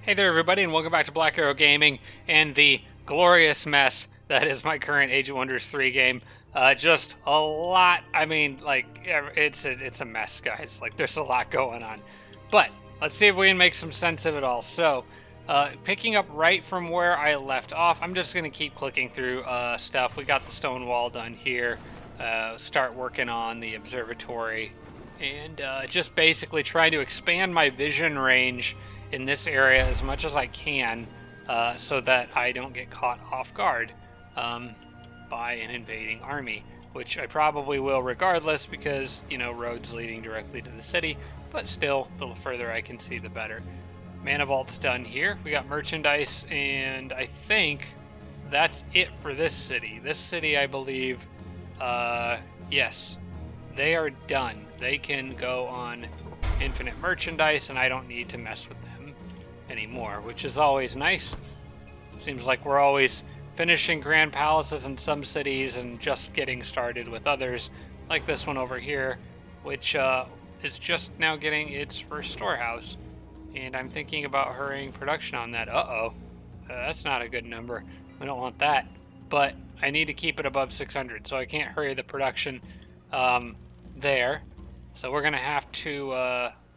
Hey there, everybody, and welcome back to Black Arrow Gaming and the glorious mess that is my current Age of Wonders 3 game. Just a lot. I mean, like, it's a mess, guys. Like, there's a lot going on. But let's see if we can make some sense of it all. So, picking up right from where I left off, I'm just gonna keep clicking through stuff. We got the stone wall done here. Start working on the observatory, and just basically trying to expand my vision range in this area as much as I can, so that I don't get caught off guard by an invading army, which I probably will regardless because, you know, roads leading directly to the city, but still, the further I can see, the better. Mana Vault's done here. We got merchandise, and I think that's it for this city. This city, I believe, yes, they are done. They can go on infinite merchandise, and I don't need to mess with them anymore, which is always nice. Seems like we're always finishing grand palaces in some cities and just getting started with others, like this one over here, which is just now getting its first storehouse. And I'm thinking about hurrying production on that. That's not a good number. We don't want that. But I need to keep it above 600, so I can't hurry the production there. So we're going to have to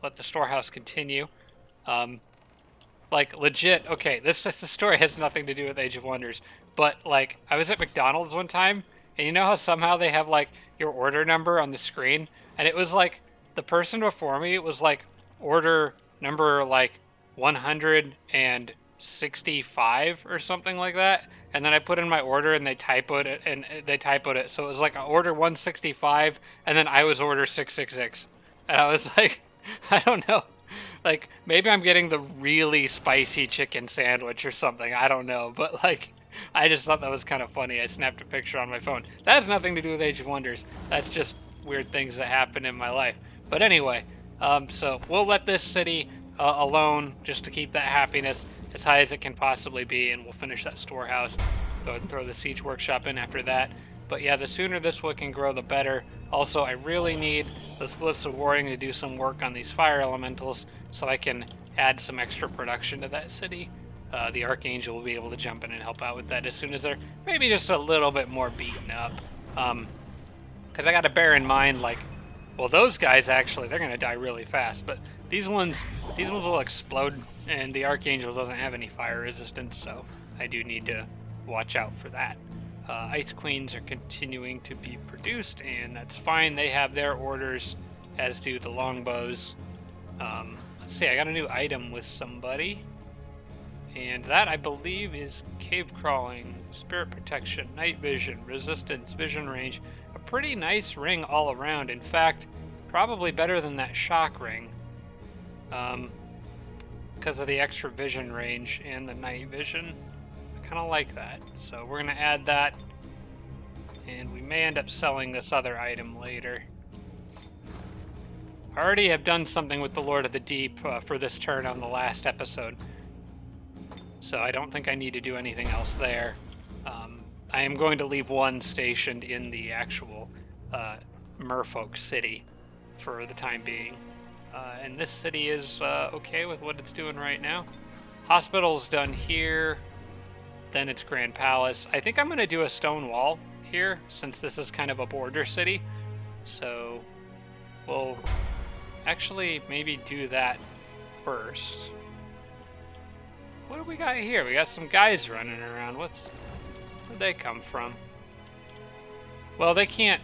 let the storehouse continue. Like, legit, okay, the story has nothing to do with Age of Wonders, but, like, I was at McDonald's one time, and you know how somehow they have, like, your order number on the screen? And it was, like, the person before me was, like, order number, like, 165 or something like that. And then I put in my order, and they typoed it, so it was, like, order 165, and then I was order 666. And I was like, I don't know. Like, maybe I'm getting the really spicy chicken sandwich or something. I don't know. But, like, I just thought that was kind of funny. I snapped a picture on my phone. That has nothing to do with Age of Wonders. That's just weird things that happen in my life. But anyway, so we'll let this city alone just to keep that happiness as high as it can possibly be, and we'll finish that storehouse. Go ahead and throw the siege workshop in after that. But yeah, the sooner this one can grow, the better. Also, I really need those Glyphs of Warring to do some work on these fire elementals so I can add some extra production to that city. The Archangel will be able to jump in and help out with that as soon as they're maybe just a little bit more beaten up. Because I got to bear in mind, like, well, those guys actually, they're going to die really fast, but these ones will explode, and the Archangel doesn't have any fire resistance, so I do need to watch out for that. Ice Queens are continuing to be produced, and that's fine. They have their orders, as do the longbows. Let's see, I got a new item with somebody, and that, I believe, is cave crawling, spirit protection, night vision, resistance, vision range. A pretty nice ring all around. In fact, probably better than that shock ring, because of the extra vision range and the night vision. Kind of like that, so we're gonna add that, and we may end up selling this other item later. I already have done something with the Lord of the Deep for this turn on the last episode, so I don't think I need to do anything else there. I am going to leave one stationed in the actual Merfolk city for the time being, and this city is okay with what it's doing right now. Hospital's done here. Then it's Grand Palace. I think I'm going to do a stone wall here, since this is kind of a border city. So we'll actually maybe do that first. What do we got here? We got some guys running around. Where'd they come from? Well, they can't.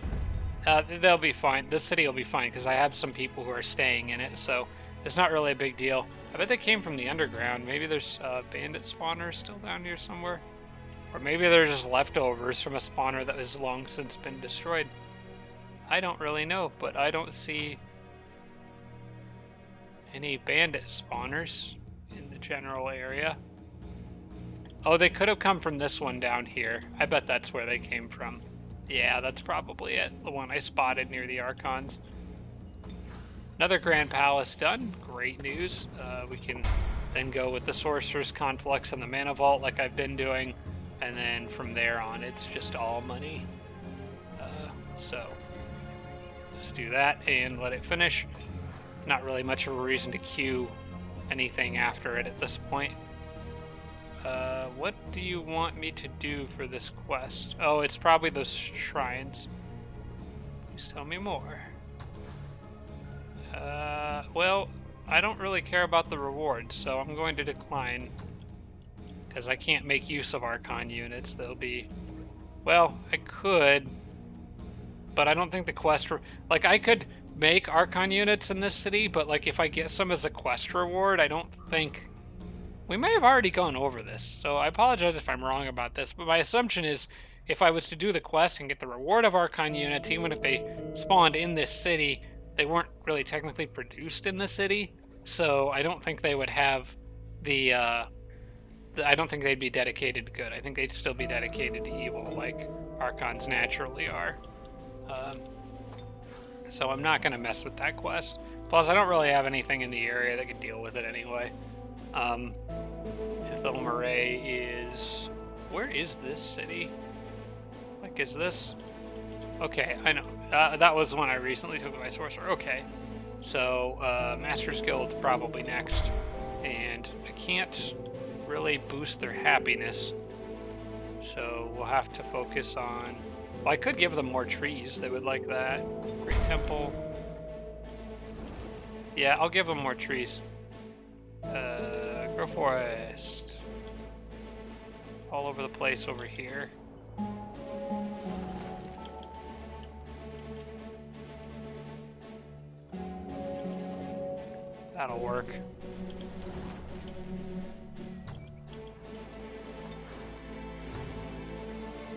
They'll be fine. This city will be fine, because I have some people who are staying in it, so it's not really a big deal. I bet they came from the underground. Maybe there's bandit spawners still down here somewhere. Or maybe they're just leftovers from a spawner that has long since been destroyed. I don't really know, but I don't see any bandit spawners in the general area. Oh, they could have come from this one down here. I bet that's where they came from. Yeah, that's probably it. The one I spotted near the Archons. Another Grand Palace done. Great news. We can then go with the Sorcerer's Conflux and the Mana Vault like I've been doing. And then from there on, it's just all money. So just do that and let it finish. It's not really much of a reason to queue anything after it at this point. What do you want me to do for this quest? Oh, it's probably those shrines. Please tell me more. Well, I don't really care about the rewards, so I'm going to decline. Because I can't make use of Archon units. They'll be... Well, I could, but I don't think the quest... Like, I could make Archon units in this city, but, like, if I get some as a quest reward, I don't think... We may have already gone over this, so I apologize if I'm wrong about this, but my assumption is if I was to do the quest and get the reward of Archon units, even if they spawned in this city, they weren't really technically produced in the city, so I don't think they would have the I don't think they'd be dedicated to good. I think they'd still be dedicated to evil, like Archons naturally are. So I'm not going to mess with that quest. Plus, I don't really have anything in the area that could deal with it anyway. Ithil Marae is... Where is this city? Like, is this... Okay, I know. That was one I recently took with my sorcerer. Okay. So, Master's Guild probably next. And I can't really boost their happiness. So we'll have to focus on... Well, I could give them more trees. They would like that. Great Temple. Yeah, I'll give them more trees. Grow Forest. All over the place over here. That'll work.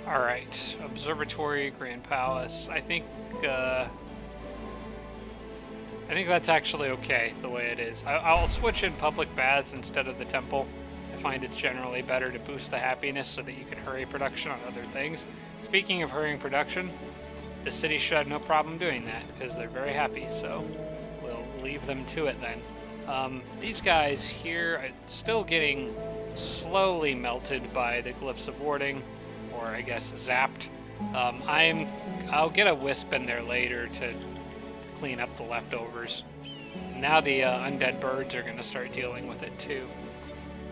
Alright, Observatory, Grand Palace. I think that's actually okay, the way it is. I'll switch in public baths instead of the temple. I find it's generally better to boost the happiness so that you can hurry production on other things. Speaking of hurrying production, the city should have no problem doing that, because they're very happy, so we'll leave them to it then. These guys here are still getting slowly melted by the Glyphs of Warding, or I guess zapped. I'll get a wisp in there later to clean up the leftovers. Now the undead birds are going to start dealing with it too.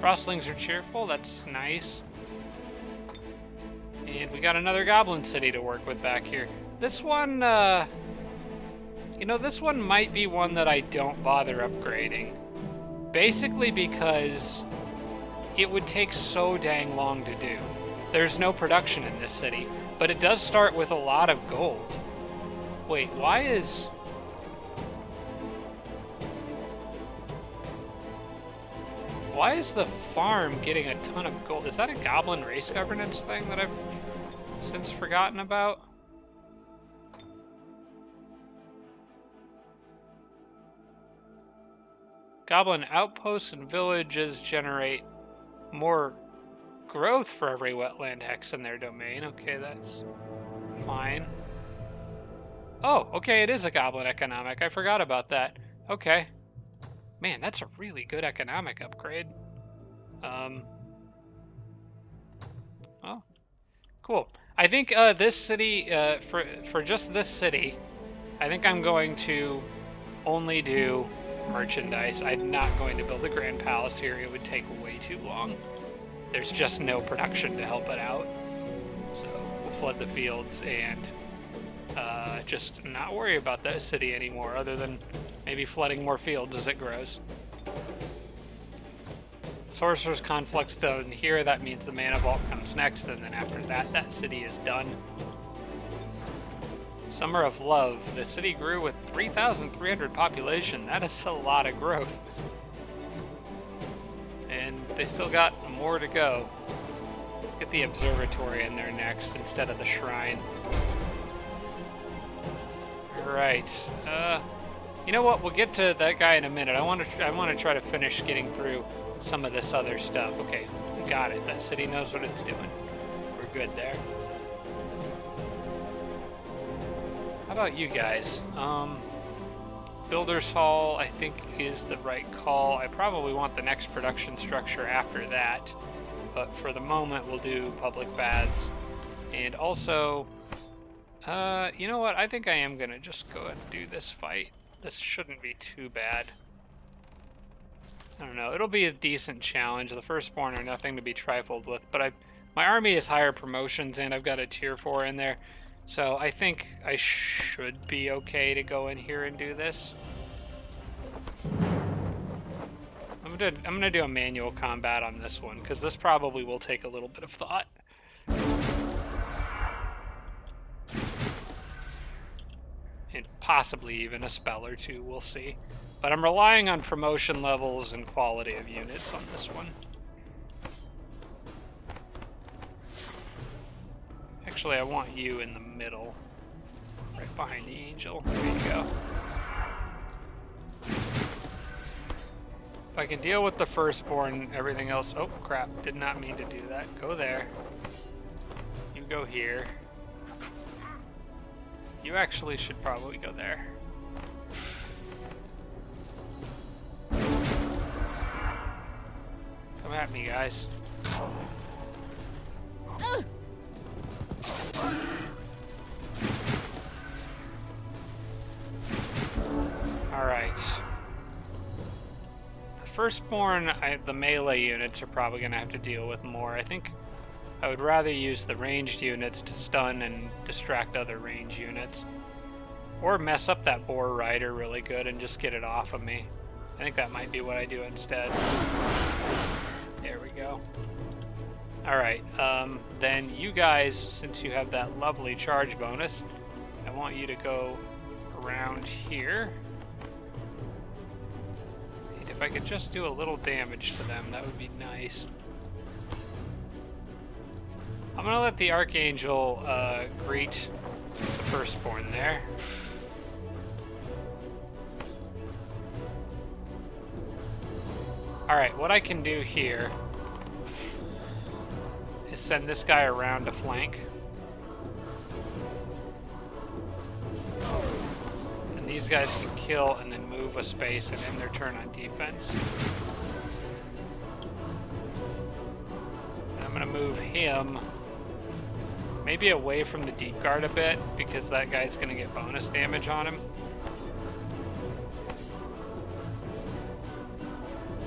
Frostlings are cheerful, that's nice. And we got another goblin city to work with back here. This one, you know, this one might be one that I don't bother upgrading. Basically because it would take so dang long to do. There's no production in this city, but it does start with a lot of gold. Wait, why is... Why is the farm getting a ton of gold? Is that a goblin race governance thing that I've since forgotten about? Goblin outposts and villages generate more growth for every wetland hex in their domain. Okay, that's fine. Oh, okay, it is a goblin economic. I forgot about that. Okay. Man, that's a really good economic upgrade. Oh, cool. I think this city, for just this city, I think I'm going to only do merchandise. I'm not going to build a grand palace here. It would take way too long. There's just no production to help it out. So we'll flood the fields and just not worry about that city anymore, other than maybe flooding more fields as it grows. Sorcerer's Conflux done here. That means the Mana Vault comes next, and then after that, that city is done. Summer of Love. The city grew with 3,300 population. That is a lot of growth. And they still got more to go. Let's get the observatory in there next instead of the shrine. Alright. You know what? We'll get to that guy in a minute. I want to try to finish getting through some of this other stuff. Okay, got it. That city knows what it's doing. We're good there. How about you guys? Builder's Hall, I think, is the right call. I probably want the next production structure after that, but for the moment, we'll do public baths. And also, you know what? I think I am gonna just go ahead and do this fight. This shouldn't be too bad. I don't know. It'll be a decent challenge. The Firstborn are nothing to be trifled with, but my army is higher promotions, and I've got a tier 4 in there. So I think I should be okay to go in here and do this. I'm gonna do a manual combat on this one, because this probably will take a little bit of thought. And possibly even a spell or two, we'll see. But I'm relying on promotion levels and quality of units on this one. Actually, I want you in the middle, right behind the angel. There you go. If I can deal with the Firstborn, everything else... Oh, crap. Did not mean to do that. Go there. You go here. You actually should probably go there. Come at me, guys. Alright. The Firstborn, the melee units are probably going to have to deal with more. I think I would rather use the ranged units to stun and distract other range units. Or mess up that Boar Rider really good and just get it off of me. I think that might be what I do instead. There we go. Alright, then you guys, since you have that lovely charge bonus, I want you to go around here. And if I could just do a little damage to them, that would be nice. I'm gonna let the Archangel greet the Firstborn there. Alright, what I can do here is send this guy around to flank. And these guys can kill and then move a space and end their turn on defense. And I'm gonna move him maybe away from the deep guard a bit, because that guy's gonna get bonus damage on him.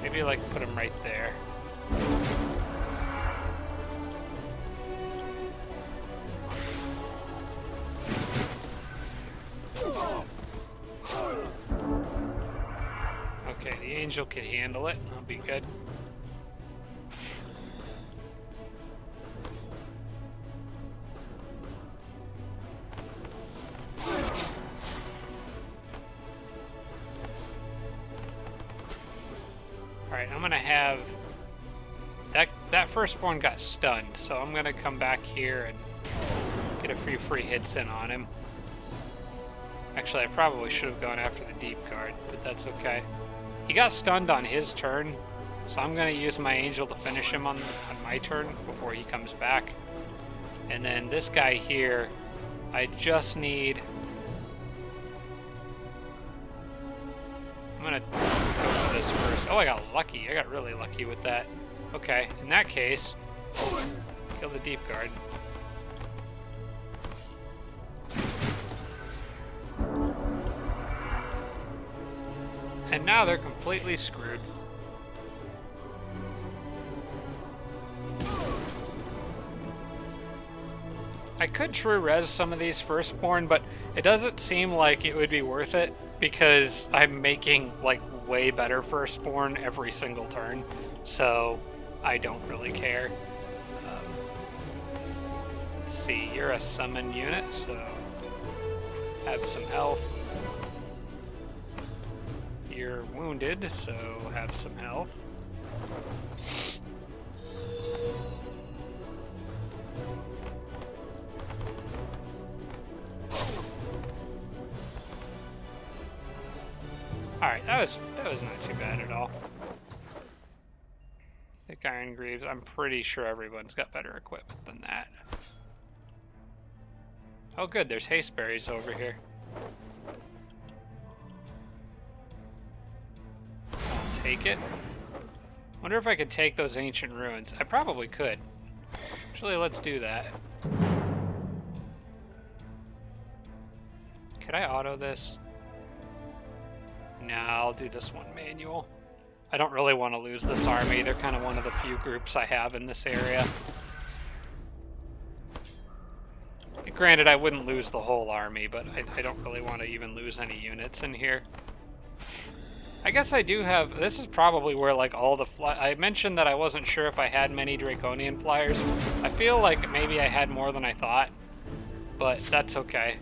Maybe like put him right there. Okay, the angel can handle it. That'll be good. Alright, I'm gonna have... That Firstborn got stunned, so I'm gonna come back here and get a few free hits in on him. Actually, I probably should have gone after the deep guard, but that's okay. He got stunned on his turn, so I'm gonna use my angel to finish him on my turn before he comes back. And then this guy here, I just need... I'm gonna go for this first. Oh, I got lucky. I got really lucky with that. Okay, in that case, kill the deep guard. And now they're completely screwed. I could true res some of these Firstborn, but it doesn't seem like it would be worth it, because I'm making like way better Firstborn every single turn, so I don't really care. Let's see, you're a summon unit, so have some health. You're wounded, so have some health. Alright, that was not too bad at all. I think Iron Greaves, I'm pretty sure everyone's got better equipment than that. Oh good, there's hasteberries over here. I'll take it. Wonder if I could take those ancient ruins. I probably could. Actually, let's do that. Could I auto this? No, I'll do this one manual. I don't really want to lose this army. They're kind of one of the few groups I have in this area. Granted, I wouldn't lose the whole army, but I don't really want to even lose any units in here. I guess I do have... This is probably where, like, all the... I mentioned that I wasn't sure if I had many Draconian flyers. I feel like maybe I had more than I thought, but that's okay.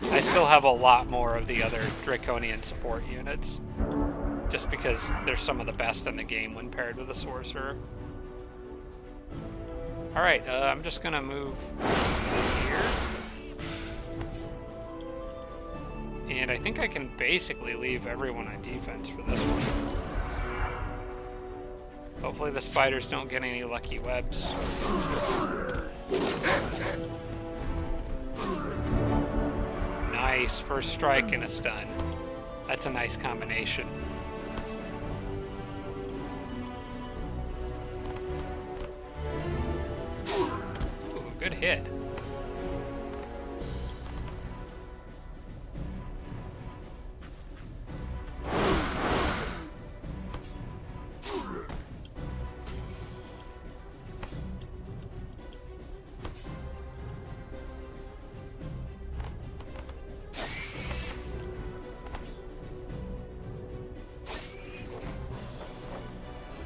I still have a lot more of the other Draconian support units, just because they're some of the best in the game when paired with a sorcerer. Alright, I'm just gonna move here. And I think I can basically leave everyone on defense for this one. Hopefully the spiders don't get any lucky webs. Nice, first strike and a stun. That's a nice combination. Ooh, good hit.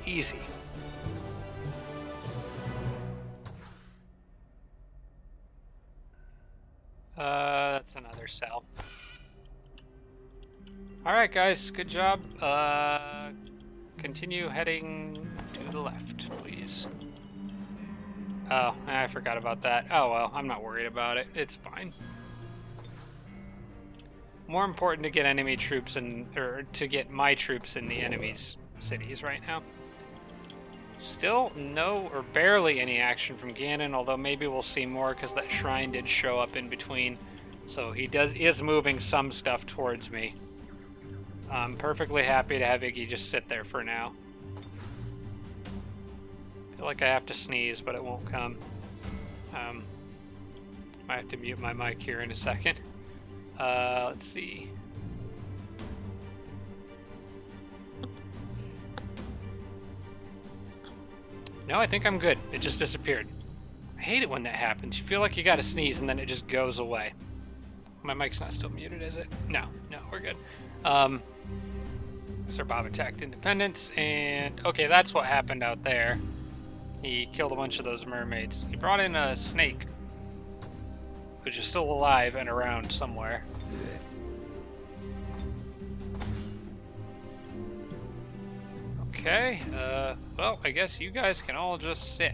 Easy. That's another cell. Alright guys, good job. Continue heading to the left, please. Oh, I forgot about that. Oh well, I'm not worried about it. It's fine. More important to get enemy troops in, or to get my troops in the enemy's cities right now. Still no or barely any action from Ganon, although maybe we'll see more because that shrine did show up in between. So he is moving some stuff towards me. I'm perfectly happy to have Iggy just sit there for now. I feel like I have to sneeze, but it won't come. Might have to mute my mic here in a second. Let's see. No, I think I'm good. It just disappeared. I hate it when that happens. You feel like you gotta sneeze and then it just goes away. My mic's not still muted, is it? No, we're good. Sir Bob attacked Independence, and okay, that's what happened out there. He killed a bunch of those mermaids. He brought in a snake, which is still alive and around somewhere. Okay, well, I guess you guys can all just sit.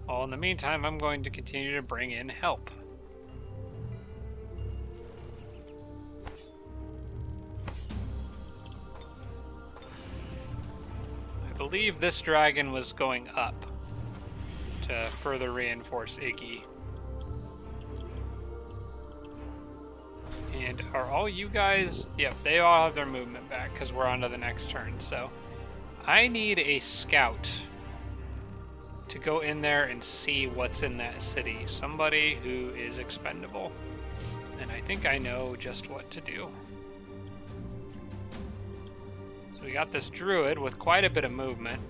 Well, in the meantime, I'm going to continue to bring in help. I believe this dragon was going up to further reinforce Iggy. And are all you guys... Yep, they all have their movement back because we're on to the next turn. So I need a scout to go in there and see what's in that city. Somebody who is expendable. And I think I know just what to do. So we got this druid with quite a bit of movement.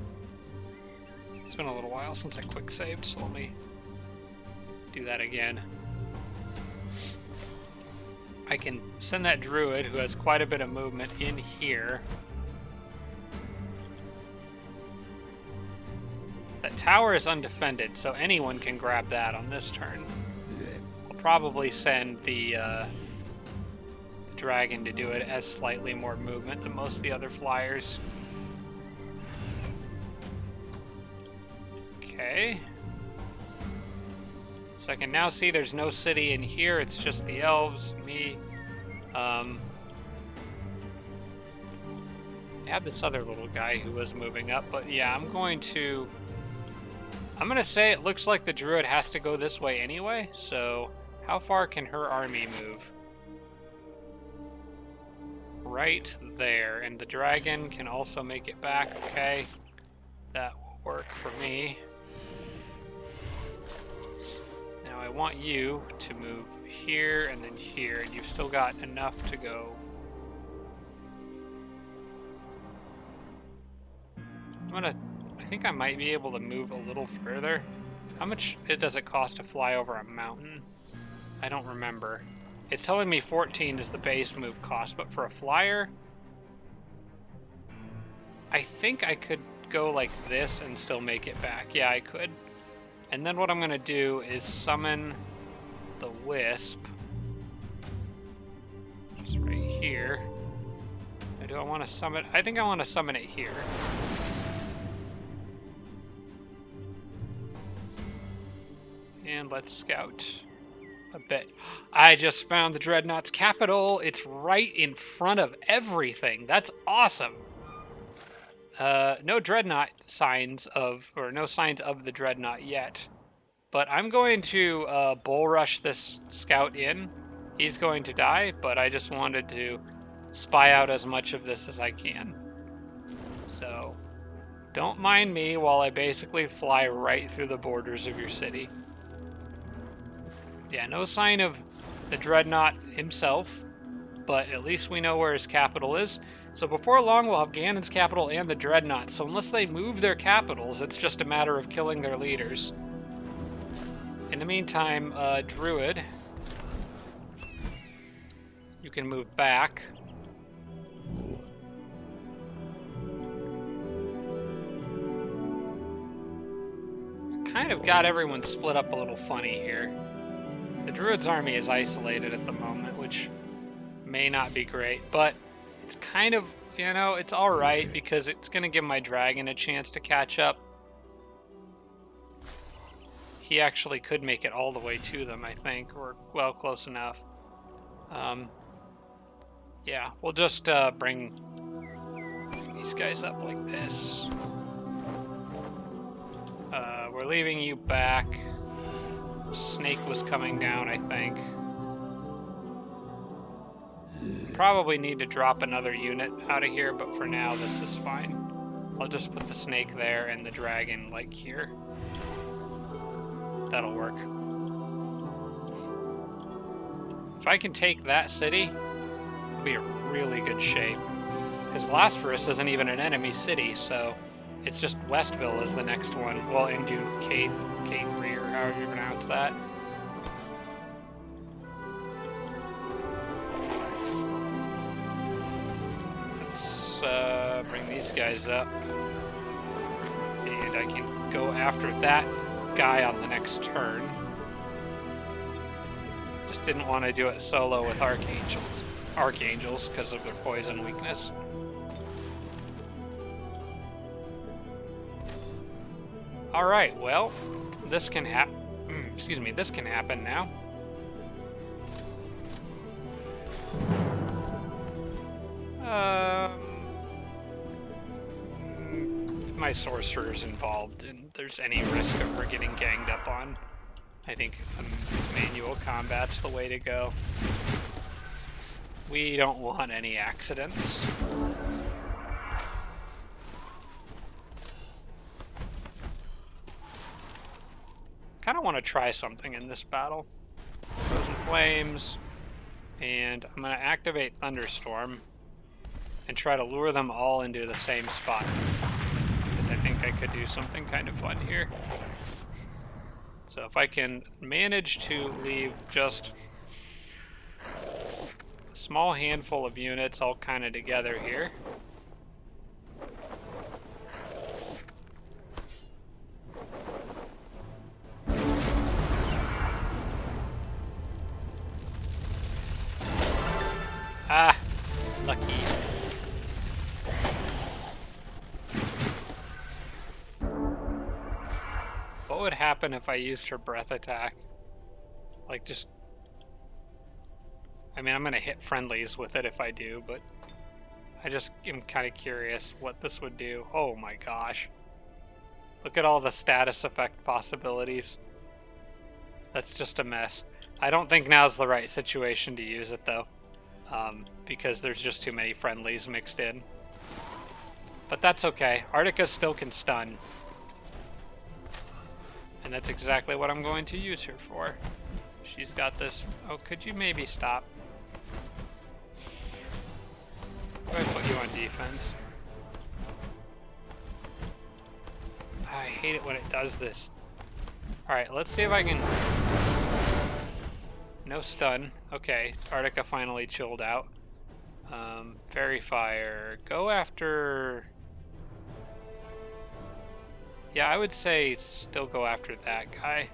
It's been a little while since I quick saved, so let me do that again. I can send that druid who has quite a bit of movement in here. That tower is undefended, so anyone can grab that on this turn. I'll probably send the dragon to do it. It has slightly more movement than most of the other flyers. Okay. So I can now see there's no city in here, it's just the elves, me. I have this other little guy who was moving up, but yeah, I'm gonna say it looks like the druid has to go this way anyway, so how far can her army move? Right there, and the dragon can also make it back, okay. That will work for me. Now I want you to move here and then here, and you've still got enough to go I think I might be able to move a little further. How much does it cost to fly over a mountain? I don't remember. It's telling me 14 is the base move cost, but for a flyer, I think I could go like this and still make it back. Yeah, I could. And then what I'm going to do is summon the Wisp. Just right here. Or do I want to summon? I think I want to summon it here. And let's scout a bit. I just found the Dreadnought's capital. It's right in front of everything. That's awesome. No Dreadnought signs of, or no signs of the Dreadnought yet. But I'm going to bull rush this scout in. He's going to die, but I just wanted to spy out as much of this as I can. So, don't mind me while I basically fly right through the borders of your city. Yeah, no sign of the Dreadnought himself, but at least we know where his capital is. So before long, we'll have Ganon's capital and the Dreadnought. So unless they move their capitals, it's just a matter of killing their leaders. In the meantime, Druid, you can move back. Kind of got everyone split up a little funny here. The Druid's army is isolated at the moment, which may not be great, but it's kind of, you know, it's alright because it's going to give my dragon a chance to catch up. He actually could make it all the way to them, I think, or, well, close enough. Yeah, we'll just bring these guys up like this. We're leaving you back. Snake was coming down, I think. Probably need to drop another unit out of here, but for now, this is fine. I'll just put the snake there and the dragon, like, here. That'll work. If I can take that city, it'll be in really good shape. Because Lasphorus isn't even an enemy city, so it's just Westville is the next one. Well, into K3, or however you pronounce that. Let's bring these guys up. And I can go after that guy on the next turn. Just didn't want to do it solo with archangels because of their poison weakness. All right, well, this can happen. Excuse me, this can happen now. My sorcerer's involved, and there's any risk of her getting ganged up on. I think manual combat's the way to go. We don't want any accidents. Kind of want to try something in this battle. Frozen Flames, and I'm going to activate Thunderstorm and try to lure them all into the same spot, because I think I could do something kind of fun here. So if I can manage to leave just a small handful of units all kind of together here. Ah, lucky. What would happen if I used her breath attack? Like, just... I mean, I'm gonna hit friendlies with it if I do, but I just am kind of curious what this would do. Oh my gosh. Look at all the status effect possibilities. That's just a mess. I don't think now's the right situation to use it, though. Because there's just too many friendlies mixed in. But that's okay. Artica still can stun. And that's exactly what I'm going to use her for. She's got this... Oh, could you maybe stop? Go ahead and put you on defense. I hate it when it does this. Alright, let's see if I can... No stun. Okay, Artica finally chilled out. Fairy Fire. Go after... Yeah, I would say still go after that guy.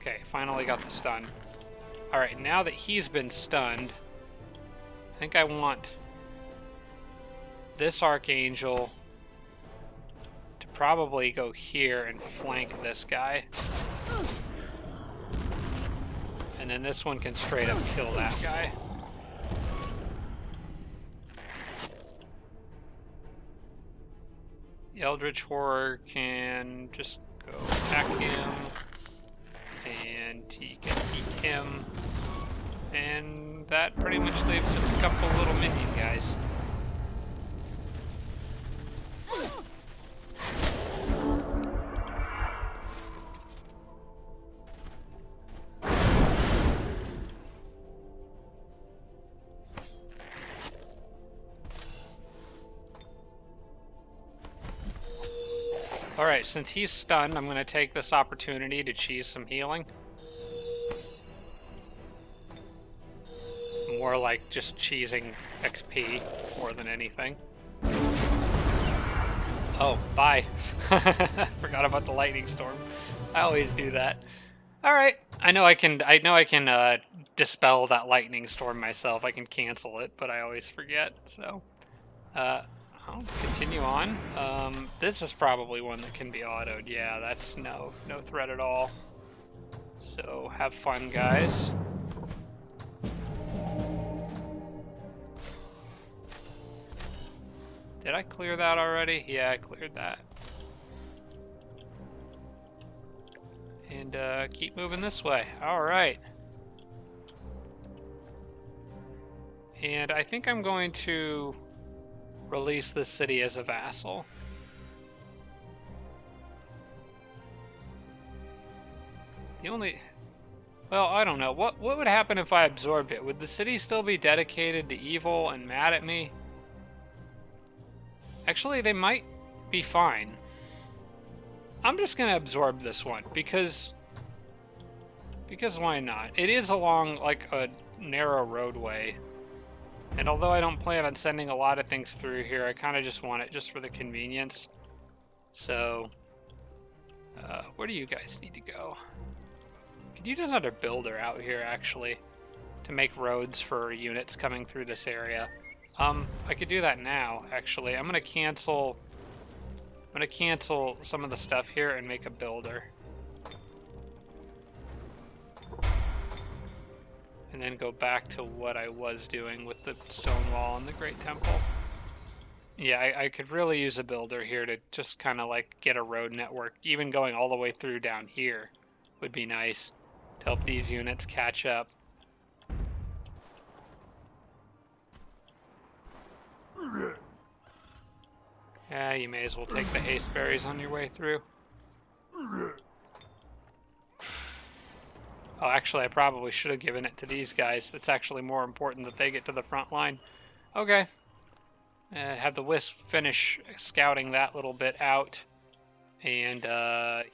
Okay, finally got the stun. Alright, now that he's been stunned, I think I want this Archangel to probably go here and flank this guy. And then this one can straight up kill that guy. The Eldritch Horror can just go attack him, and he can eat him, and that pretty much leaves just a couple little minion guys. Alright, since he's stunned, I'm going to take this opportunity to cheese some healing. More like just cheesing XP more than anything. Oh, bye. Forgot about the lightning storm. I always do that. Alright, I know I can dispel that lightning storm myself. I can cancel it, but I always forget, so... I'll continue on. This is probably one that can be autoed. Yeah, that's no threat at all. So have fun, guys. Did I clear that already? Yeah, I cleared that. And keep moving this way. All right. And I think I'm going to release this city as a vassal. The only... Well, I don't know. What would happen if I absorbed it? Would the city still be dedicated to evil and mad at me? Actually, they might be fine. I'm just going to absorb this one because why not? It is along like a narrow roadway. And although I don't plan on sending a lot of things through here, I kind of just want it just for the convenience. So, where do you guys need to go? Could use another builder out here, actually, to make roads for units coming through this area. I could do that now, actually. I'm gonna cancel some of the stuff here and make a builder. And then go back to what I was doing with the stone wall and the Great Temple. Yeah, I could really use a builder here to just kind of like get a road network. Even going all the way through down here would be nice to help these units catch up. Yeah, you may as well take the haste berries on your way through. Oh, actually, I probably should have given it to these guys. It's actually more important that they get to the front line. Okay. Have the Wisp finish scouting that little bit out. And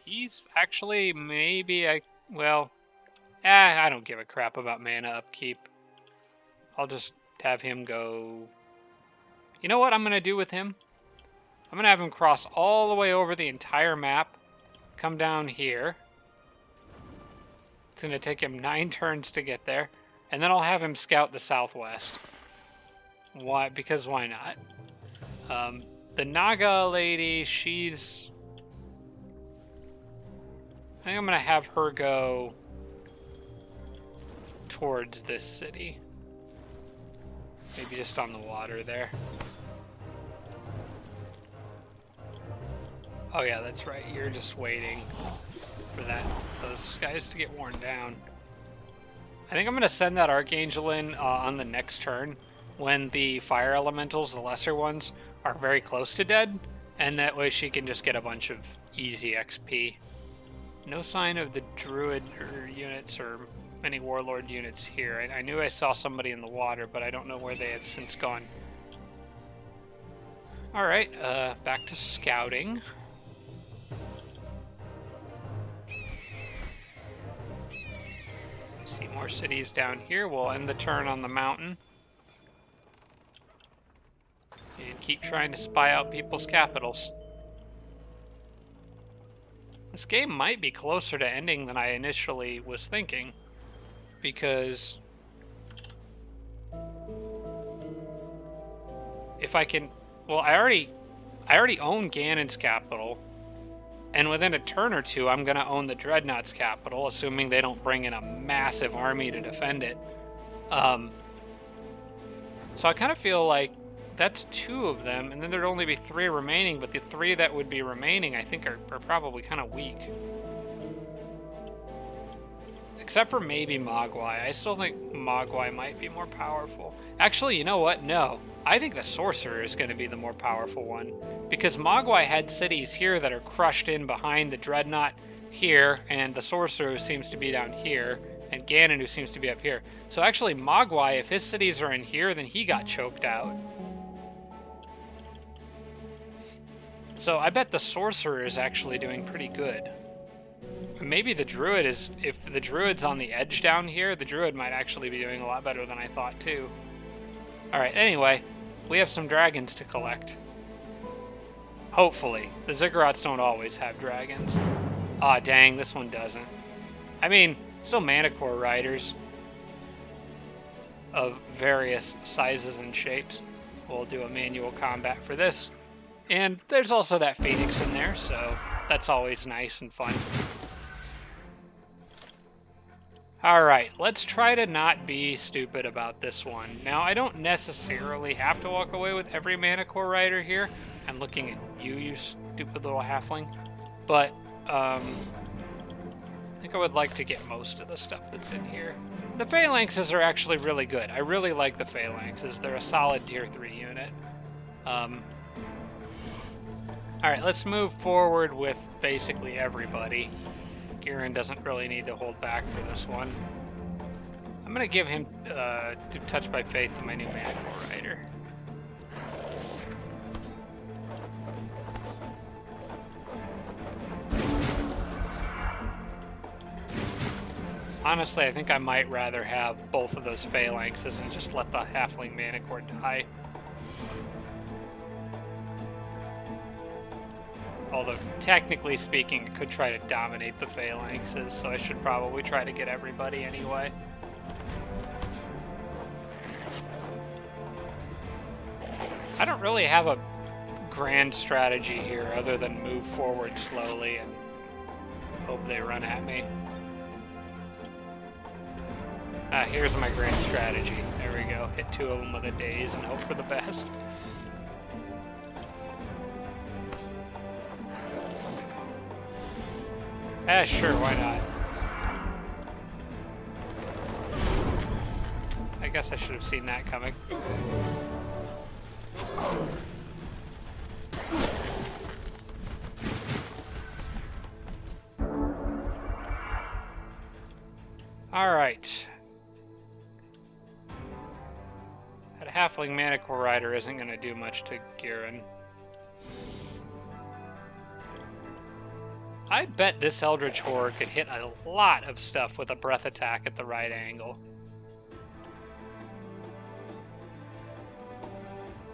he's actually maybe... I don't give a crap about mana upkeep. I'll just have him go... You know what I'm going to do with him? I'm going to have him cross all the way over the entire map. Come down here. It's going to take him 9 turns to get there. And then I'll have him scout the southwest. Why? Because why not? The Naga lady, she's... I think I'm going to have her go towards this city. Maybe just on the water there. Oh yeah, that's right. You're just waiting for those guys to get worn down. I think I'm going to send that Archangel in on the next turn when the fire elementals, the lesser ones, are very close to dead, and that way she can just get a bunch of easy XP. No sign of the druid units or any warlord units here. I knew I saw somebody in the water, but I don't know where they have since gone. Alright, back to scouting. See more cities down here. We'll end the turn on the mountain. And keep trying to spy out people's capitals. This game might be closer to ending than I initially was thinking. Because if I can... Well, I already own Ganon's capital. And within a turn or two, I'm going to own the Dreadnought's capital, assuming they don't bring in a massive army to defend it. So I kind of feel like that's 2 of them, and then there'd only be 3 remaining, but the 3 that would be remaining, I think, are probably kind of weak. Except for maybe Mogwai. I still think Mogwai might be more powerful. Actually, you know what? No. I think the Sorcerer is going to be the more powerful one. Because Mogwai had cities here that are crushed in behind the Dreadnought here, and the Sorcerer seems to be down here, and Ganon who seems to be up here. So actually, Mogwai, if his cities are in here, then he got choked out. So I bet the Sorcerer is actually doing pretty good. Maybe the Druid is... If the Druid's on the edge down here, the Druid might actually be doing a lot better than I thought, too. Alright, anyway, we have some dragons to collect. Hopefully. The Ziggurats don't always have dragons. Aw, dang, this one doesn't. I mean, still Manticore riders of various sizes and shapes. We'll do a manual combat for this. And there's also that Phoenix in there, so that's always nice and fun. Alright, let's try to not be stupid about this one. Now, I don't necessarily have to walk away with every Manticore rider here. I'm looking at you, you stupid little halfling. But, I think I would like to get most of the stuff that's in here. The Phalanxes are actually really good. I really like the Phalanxes. They're a solid tier 3 unit. Alright, let's move forward with basically everybody. Giran doesn't really need to hold back for this one. I'm going to give him Touched by Faith to my new Manticore rider. Honestly, I think I might rather have both of those Phalanxes and just let the Halfling Manticore die. Although, technically speaking, I could try to dominate the Phalanxes, so I should probably try to get everybody anyway. I don't really have a grand strategy here other than move forward slowly and hope they run at me. Here's my grand strategy. There we go. Hit 2 of them with a daze and hope for the best. Sure, why not? I guess I should have seen that coming. Alright. That Halfling Manticore Rider isn't going to do much to Giran. I bet this Eldritch Horror could hit a lot of stuff with a breath attack at the right angle.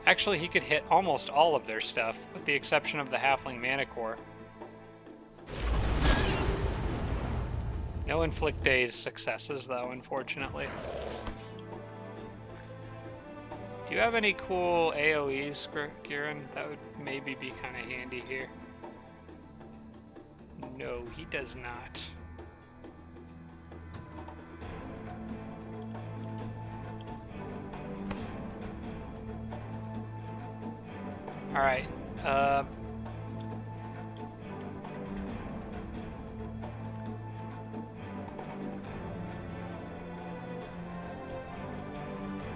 Actually, he could hit almost all of their stuff, with the exception of the Halfling Manticore. No Inflict Daze successes, though, unfortunately. Do you have any cool AoEs, Giran? That would maybe be kind of handy here. No, he does not. Alright,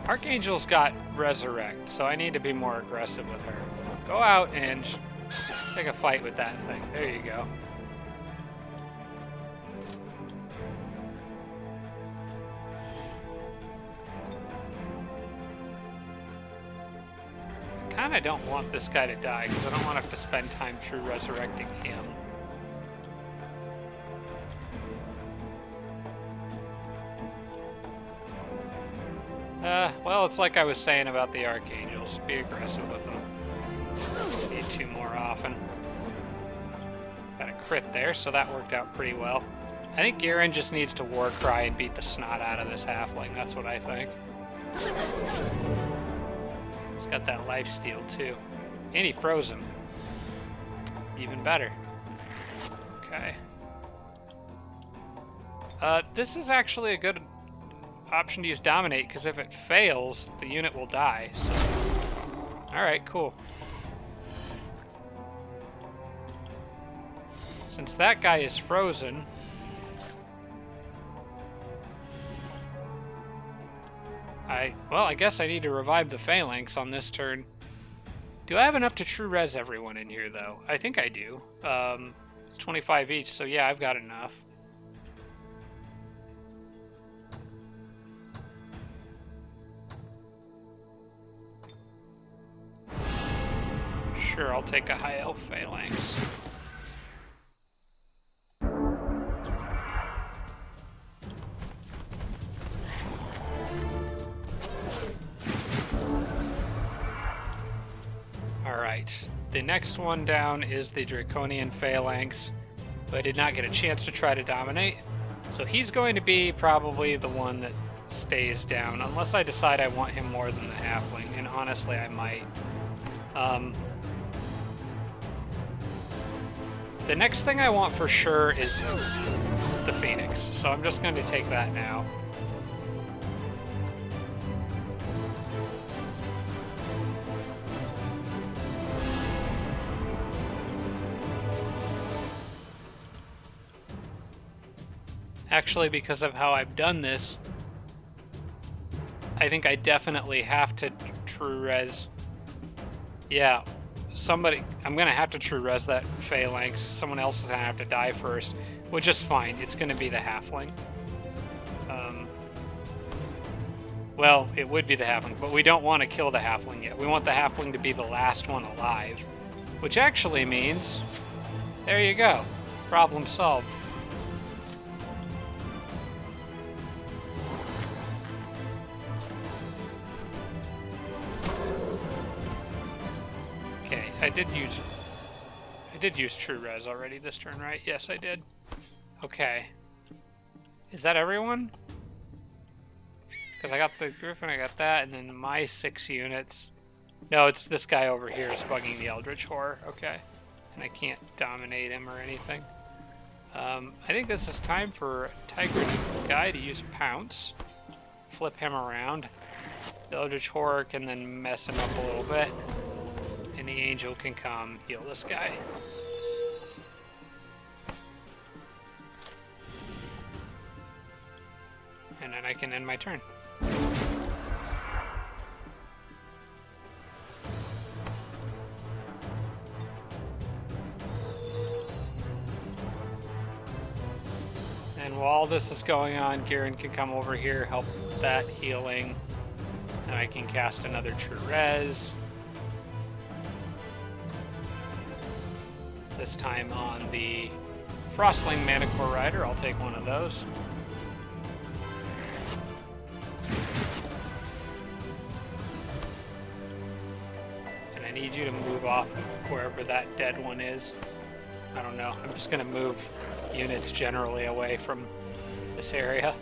Archangel's got Resurrect, so I need to be more aggressive with her. Go out and take a fight with that thing. There you go. kind of don't want this guy to die, because I don't want to have to spend time true resurrecting him. Well, it's like I was saying about the Archangels. Be aggressive with them. Need 2 more often. Got a crit there, so that worked out pretty well. I think Garen just needs to War Cry and beat the snot out of this halfling. That's what I think. He's got that lifesteal too. And he froze him. Even better. Okay. This is actually a good option to use Dominate, because if it fails, the unit will die. So. Alright, cool. Since that guy is frozen, I guess I need to revive the Phalanx on this turn. Do I have enough to true res everyone in here, though? I think I do. It's 25 each, so yeah, I've got enough. Sure, I'll take a High Elf Phalanx. Alright, the next one down is the Draconian Phalanx, but I did not get a chance to try to dominate. So he's going to be probably the one that stays down, unless I decide I want him more than the Halfling, and honestly I might. The next thing I want for sure is the Phoenix, so I'm just going to take that now. Actually, because of how I've done this, I think I definitely have to true res. Yeah, I'm gonna have to true res that Phalanx. Someone else is gonna have to die first, which is fine. It's gonna be the Halfling. Well, it would be the Halfling, but we don't want to kill the Halfling yet. We want the Halfling to be the last one alive, which actually means, there you go, problem solved. I did use true res already this turn, right? Yes, I did. Okay. Is that everyone? Because I got the Griffin, I got that, and then my 6 units. No, it's this guy over here is bugging the Eldritch Horror. Okay. And I can't dominate him or anything. I think this is time for a Tiger guy to use Pounce. Flip him around. The Eldritch Horror can then mess him up a little bit. And the Angel can come heal this guy. And then I can end my turn. And while this is going on, Garen can come over here, help that healing. And I can cast another True Res. This time on the Frostling Manticore Rider. I'll take one of those. And I need you to move off of wherever that dead one is. I don't know. I'm just going to move units generally away from this area.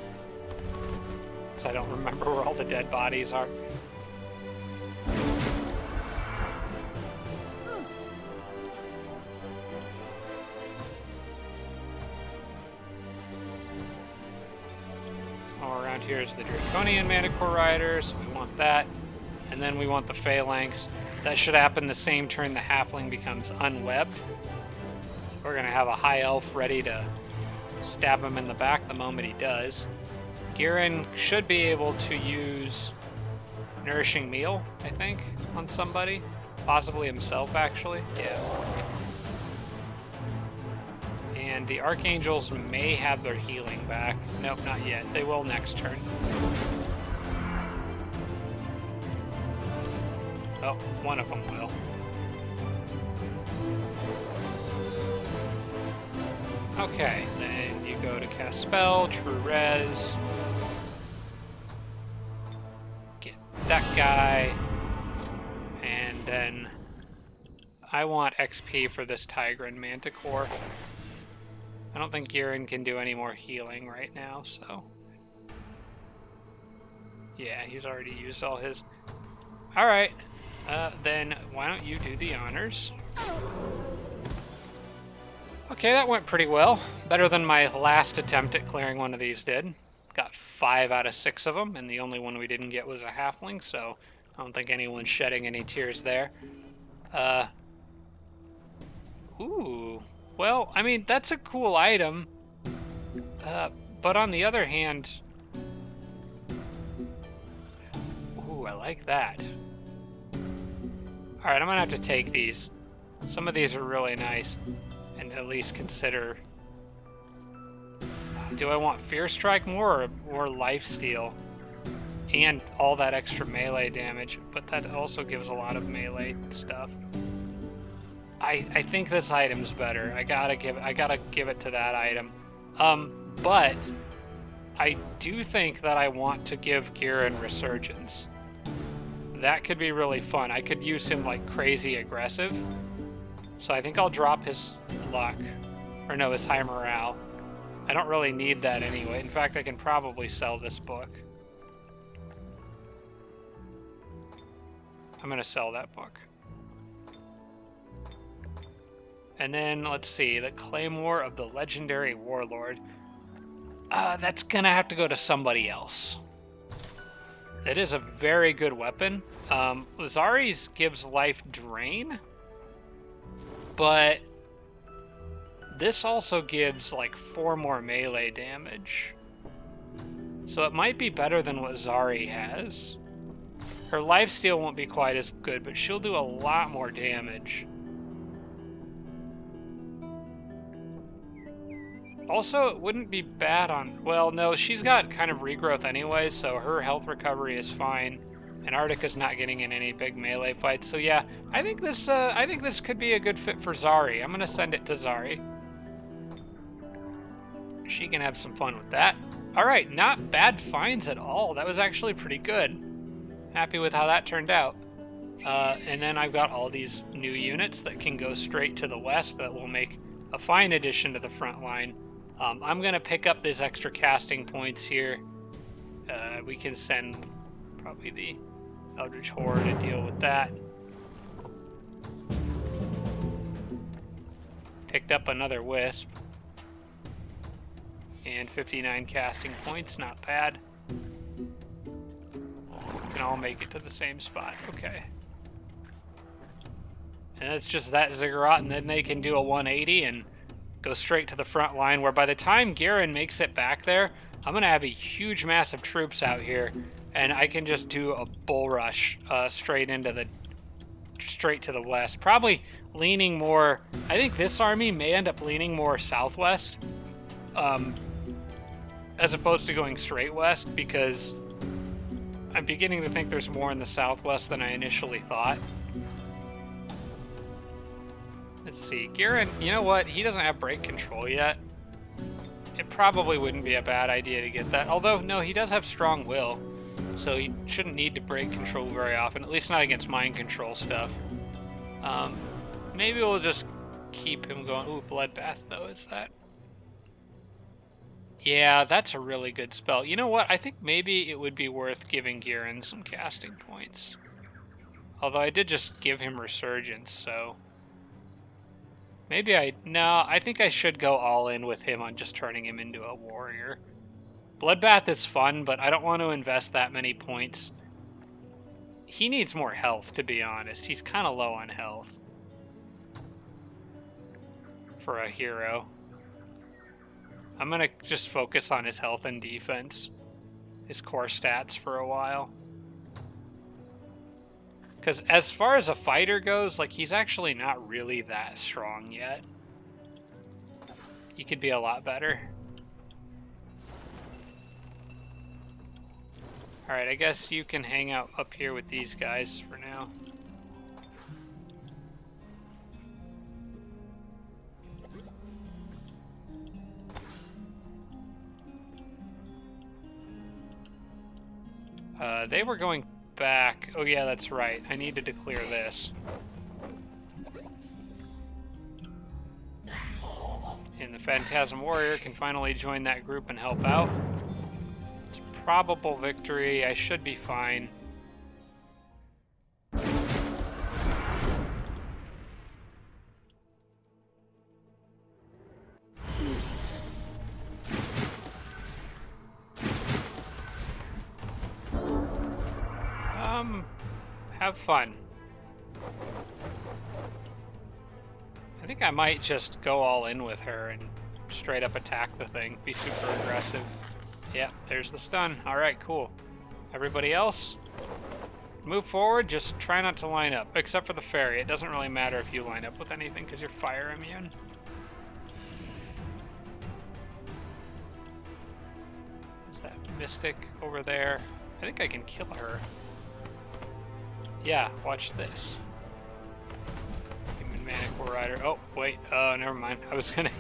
Because I don't remember where all the dead bodies are. Here's the Draconian Manticore Rider, so we want that. And then we want the Phalanx. That should happen the same turn the Halfling becomes unwebbed. So we're going to have a High Elf ready to stab him in the back the moment he does. Garen should be able to use Nourishing Meal, I think, on somebody. Possibly himself, actually. Yeah. And the Archangels may have their healing back. Nope, not yet. They will next turn. Oh, one of them will. Okay, then you go to cast spell, true res. Get that guy. And then I want XP for this Tigran Manticore. I don't think Garen can do any more healing right now, so... Yeah, he's already used all his... Alright, then why don't you do the honors? Okay, that went pretty well. Better than my last attempt at clearing one of these did. Got 5 out of 6 of them, and the only one we didn't get was a halfling, so I don't think anyone's shedding any tears there. Ooh. Well, I mean, that's a cool item. But on the other hand... Ooh, I like that. Alright, I'm gonna have to take these. Some of these are really nice. And at least consider... Do I want Fear Strike more or Lifesteal? And all that extra melee damage, but that also gives a lot of melee stuff. I think this item's better. I gotta give it to that item. But I do think that I want to give Garen Resurgence. That could be really fun. I could use him like crazy aggressive. So I think I'll drop his luck. Or no, his high morale. I don't really need that anyway. In fact, I can probably sell this book. I'm gonna sell that book. And then, let's see, the Claymore of the Legendary Warlord. That's gonna have to go to somebody else. It is a very good weapon. Zari's gives life drain, but this also gives like 4 more melee damage. So it might be better than what Zari has. Her lifesteal won't be quite as good, but she'll do a lot more damage. Also, it wouldn't be bad on... Well, no, she's got kind of regrowth anyway, so her health recovery is fine. And Arctica's not getting in any big melee fights. So yeah, I think this could be a good fit for Zari. I'm gonna send it to Zari. She can have some fun with that. Alright, not bad finds at all. That was actually pretty good. Happy with how that turned out. And then I've got all these new units that can go straight to the west that will make a fine addition to the front line. I'm going to pick up these extra casting points here. We can send probably the Eldritch Horde to deal with that. Picked up another Wisp. And 59 casting points, not bad. Can all make it to the same spot. Okay. And it's just that Ziggurat, and then they can do a 180 and go straight to the front line, where by the time Garen makes it back there, I'm going to have a huge mass of troops out here, and I can just do a bull rush straight to the west. Probably leaning more... I think this army may end up leaning more southwest, as opposed to going straight west, because I'm beginning to think there's more in the southwest than I initially thought. Let's see, Garen, you know what? He doesn't have break control yet. It probably wouldn't be a bad idea to get that. Although, no, he does have strong will, so he shouldn't need to break control very often, at least not against mind control stuff. Maybe we'll just keep him going. Ooh, Bloodbath, though, is that? Yeah, that's a really good spell. You know what? I think maybe it would be worth giving Garen some casting points. Although I did just give him Resurgence, so... Maybe I think I should go all in with him on just turning him into a warrior. Bloodbath is fun, but I don't want to invest that many points. He needs more health, to be honest. He's kind of low on health for a hero. I'm going to just focus on his health and defense, his core stats for a while. Because as far as a fighter goes, like, he's actually not really that strong yet. He could be a lot better. Alright, I guess you can hang out up here with these guys for now. They were going back. Oh yeah, that's right. I needed to clear this. And the Phantasm Warrior can finally join that group and help out. It's a probable victory. I should be fine. Have fun. I think I might just go all in with her and straight up attack the thing. Be super aggressive. Yeah, there's the stun. Alright, cool. Everybody else, move forward. Just try not to line up. Except for the fairy. It doesn't really matter if you line up with anything because you're fire immune. Is that mystic over there? I think I can kill her. Yeah, watch this. Human Manticore Rider. Oh, wait. Oh, never mind. I was gonna...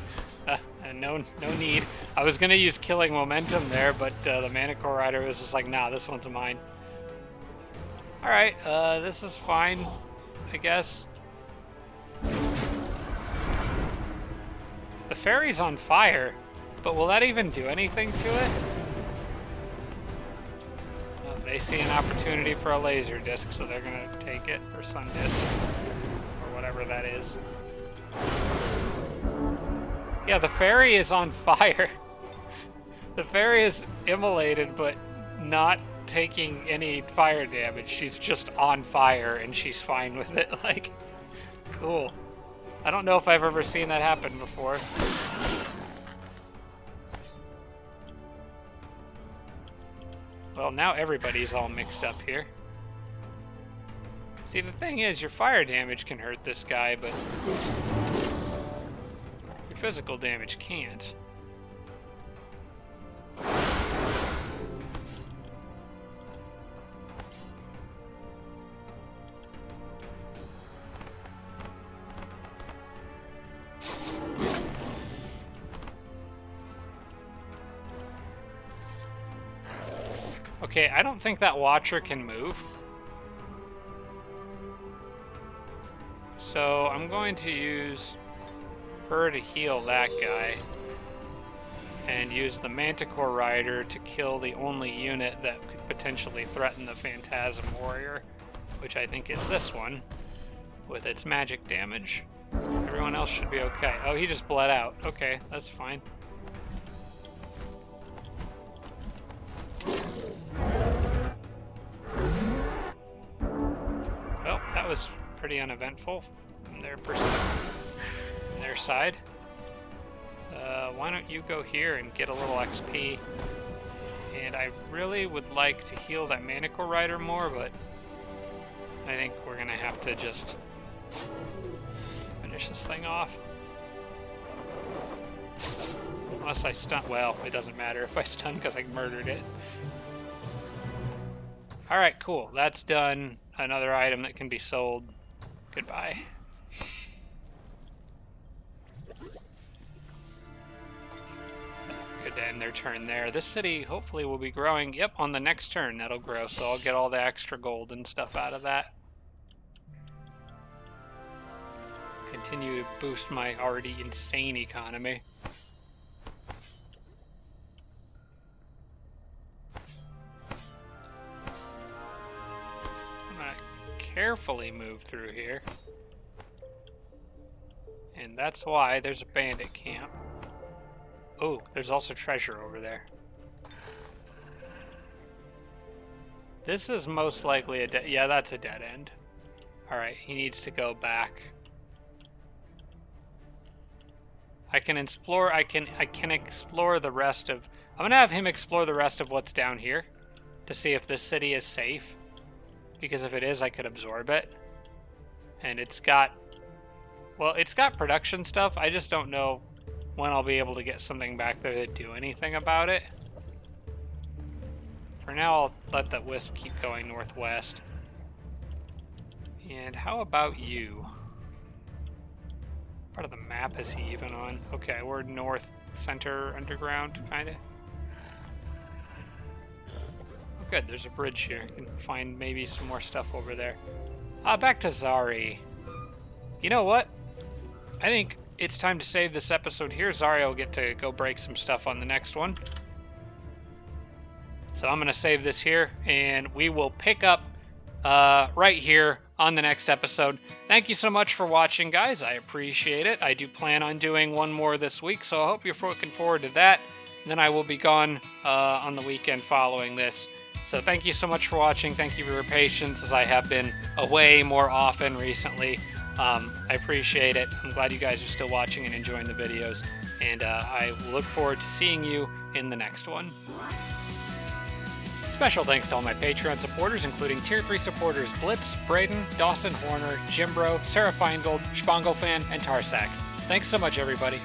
no need. I was gonna use Killing Momentum there, but the Manticore Rider was just like, nah, this one's mine. Alright, this is fine, I guess. The fairy's on fire, but will that even do anything to it? They see an opportunity for a laser disc, so they're gonna take it, or sun disc, or whatever that is. Yeah, the fairy is on fire. The fairy is immolated, but not taking any fire damage. She's just on fire, and she's fine with it. Like, cool. I don't know if I've ever seen that happen before. Well, now everybody's all mixed up here. See, the thing is, your fire damage can hurt this guy, but your physical damage can't. Okay, I don't think that Watcher can move. So I'm going to use her to heal that guy. And use the Manticore Rider to kill the only unit that could potentially threaten the Phantasm Warrior, which I think is this one, with its magic damage. Everyone else should be okay. Oh, he just bled out. Okay, that's fine. Well, that was pretty uneventful from their perspective, from their side. Why don't you go here and get a little XP? And I really would like to heal that Manticore Rider more, but I think we're gonna have to just finish this thing off. Unless I stun, well, it doesn't matter if I stun because I murdered it. Alright, cool. That's done. Another item that can be sold. Goodbye. Good to end their turn there. This city hopefully will be growing. Yep, on the next turn that'll grow, so I'll get all the extra gold and stuff out of that. Continue to boost my already insane economy. I'm gonna carefully move through here. And that's why there's a bandit camp. Oh, there's also treasure over there. This is most likely a dead... Yeah, that's a dead end. Alright, he needs to go back. I can explore... I can explore the rest of... I'm gonna have him explore the rest of what's down here to see if this city is safe. Because if it is, I could absorb it. And it's got... Well, it's got production stuff. I just don't know when I'll be able to get something back there to do anything about it. For now, I'll let that wisp keep going northwest. And how about you? Part of the map is he even on? Okay, we're north center underground, kinda. Good, there's a bridge here. I can find maybe some more stuff over there. Back to Zari. You know what? I think it's time to save this episode here. Zari will get to go break some stuff on the next one. So I'm going to save this here, and we will pick up right here on the next episode. Thank you so much for watching, guys. I appreciate it. I do plan on doing one more this week, so I hope you're looking forward to that. And then I will be gone on the weekend following this. So thank you so much for watching. Thank you for your patience, as I have been away more often recently. I appreciate it. I'm glad you guys are still watching and enjoying the videos. And I look forward to seeing you in the next one. Special thanks to all my Patreon supporters, including Tier 3 supporters Blitz, Braden, Dawson Horner, Jimbro, Sarah Feingold, Spanglefan, and Tarsak. Thanks so much, everybody.